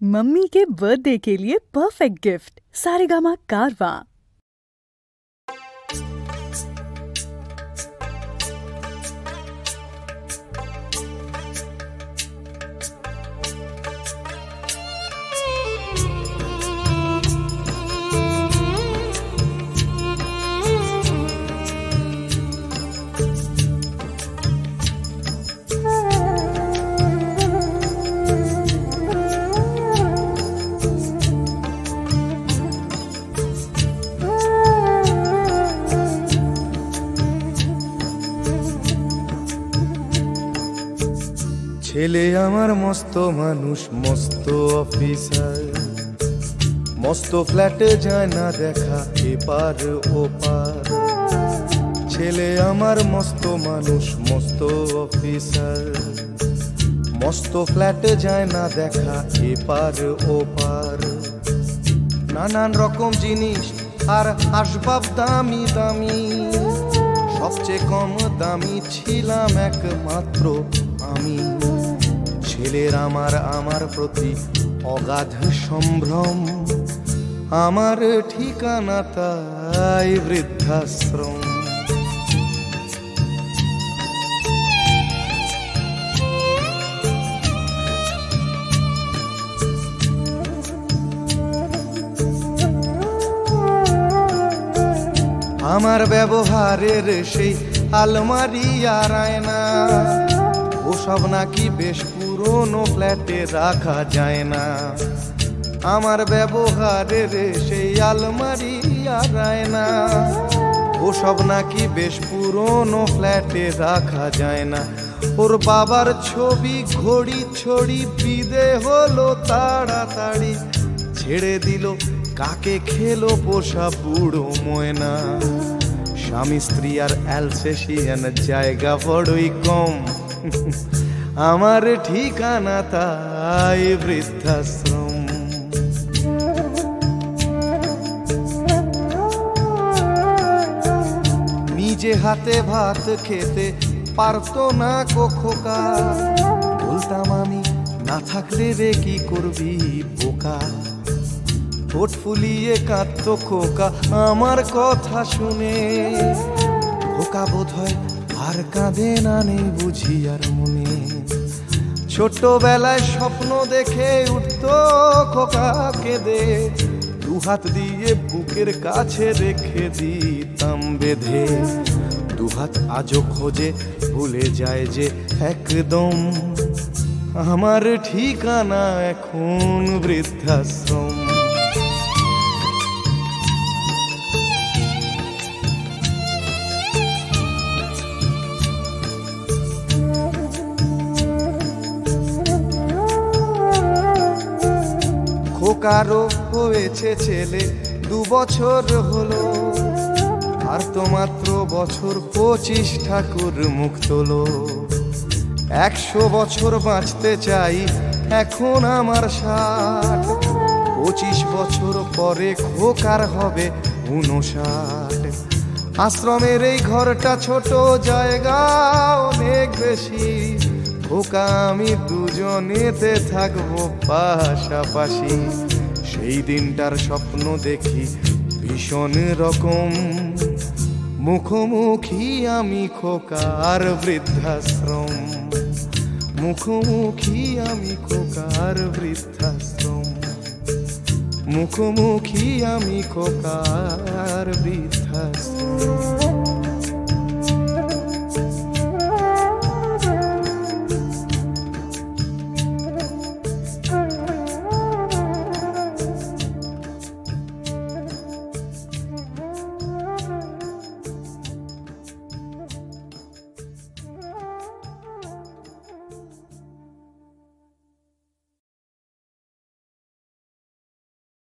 Mummy के birthday के लिए परफेक्ट गिफ्ट सारेगामा कारवा। ছেলে আমার মস্ত মানুষ, মস্ত অফিসার, মস্ত ফ্ল্যাটে যায় না দেখা এপার ওপার। ছেলে আমার মস্ত মানুষ, মস্ত অফিসার, মস্ত ফ্ল্যাটে যায় না দেখা এপার ওপার। নানান রকম জিনিস আর আসবাব দামি দামি, সবচেয়ে কম দামি ছিলাম একমাত্র আমি। ছেলের আমার প্রতি অগাধ সম্ভ্রম, আমার ঠিকানা তাই বৃদ্ধাশ্রম। আমার ব্যবহারের সেই আলমারি আর আয়না, ওসব নাকি বেশ পুরনো ফ্ল্যাটে রাখা যায় না। আমার ব্যবহারের সেই আলমারি আর আয়না, ওসব নাকি বেশ পুরনো ফ্ল্যাটে রাখা যায় না। ওর বাবার ছবি ঘড়ি ছড়ি বিদে হলো তাড়াতাড়ি, ছেড়ে দিল কাকে খেলো পোষা বুড়ো ময়না। স্বামী স্ত্রী আর অ্যালসেশিয়ান জায়গা বড়ই কম, আমার ঠিকানা তাই বৃদ্ধাশ্রম। নিজে হাতে ভাত খেতে পারতো না খোকা, বলতাম আমি না থাকলে রে কি করবি বোকা। ঠোঁট ফুলিয়ে কাঁদতো খোকা আমার কথা শুনে, খোকা বোধ হয় আর কাঁদে না, নেই বুঝি আর মনে। ছোটবেলায় স্বপ্ন দেখে উঠতো খোকা কেঁদে, দুহাত দিয়ে বুকের কাছে রেখে দিতাম বেঁধে। দুহাত আজও খোঁজে ভুলে যায় যে একদম, আমার ঠিকানা এখন বৃদ্ধাশ্রম। খোকারও হয়েছে ছেলে 2 বছর হলো, আর তো মাত্র বছর 25 ঠাকুর মুখ তোলো। 100 বছর বাঁচতে চাই এখন আমার 60, 25 বছর পরে খোকার হবে 59। আশ্রমের এই ঘরটা ছোট, জায়গা অনেক বেশি, খোকা আমি দুজনেতে থাকবো পাশাপাশি। সেই দিনটার স্বপ্ন দেখি ভীষণ রকম, মুখোমুখি আমি খোকার বৃদ্ধাশ্রম। মুখোমুখি আমি খোকার বৃদ্ধাশ্রম, মুখোমুখি আমি খোকার বৃদ্ধাশ্রম।